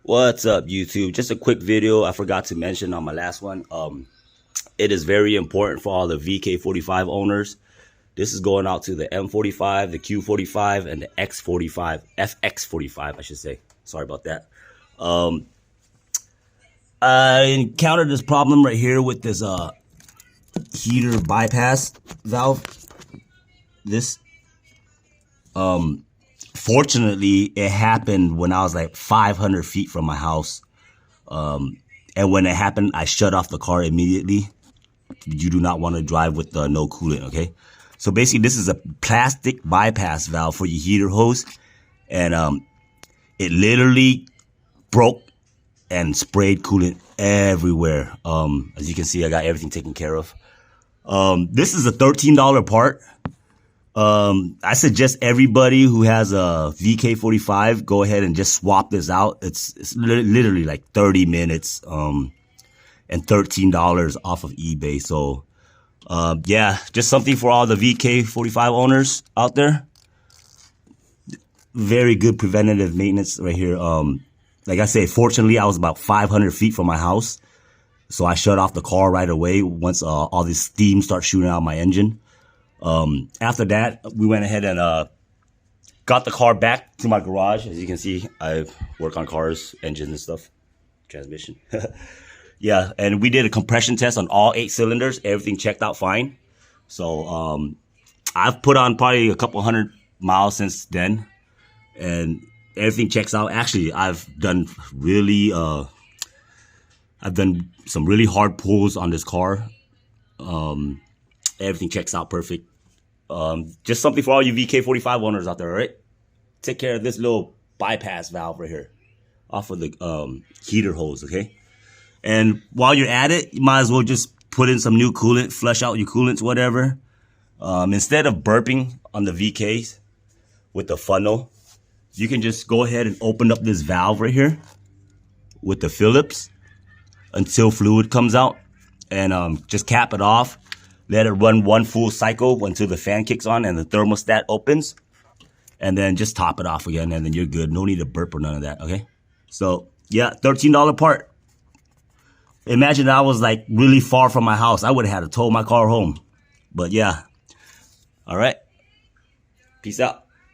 What's up, YouTube? Just a quick video I forgot to mention on my last one. It is very important for all the vk45 owners. This is going out to the M45, the Q45, and the X45, FX45, I should say. Sorry about that. I encountered this problem right here with this heater bypass valve. This fortunately, it happened when I was like 500 feet from my house. And when it happened, I shut off the car immediately. You do not want to drive with no coolant, okay? So basically, this is a plastic bypass valve for your heater hose. And it literally broke and sprayed coolant everywhere. As you can see, I got everything taken care of. This is a $13 part. I suggest everybody who has a vk45 go ahead and just swap this out. It's literally like 30 minutes and $13 off of eBay. So yeah, just something for all the vk45 owners out there. Very good preventative maintenance right here. Like I said, fortunately I was about 500 feet from my house, so I shut off the car right away once all this steam starts shooting out of my engine. After that, we went ahead and got the car back to my garage. As you can see, I work on cars, engines and stuff, transmission. Yeah, and we did a compression test on all 8 cylinders. Everything checked out fine. So I've put on probably a couple hundred miles since then, and everything checks out. Actually, I've done some really hard pulls on this car. Everything checks out perfect. Just something for all you vk45 owners out there, all right? Take care of this little bypass valve right here off of the heater hose, okay? And while you're at it, you might as well just put in some new coolant, flush out your coolants, whatever. Instead of burping on the VKs with the funnel, you can just go ahead and open up this valve right here with the Phillips until fluid comes out, and just cap it off. Let it run one full cycle until the fan kicks on and the thermostat opens. And then just top it off again, and then you're good. No need to burp or none of that, okay? So, yeah, $13 part. Imagine I was like really far from my house. I would have had to tow my car home. But yeah. All right. Peace out.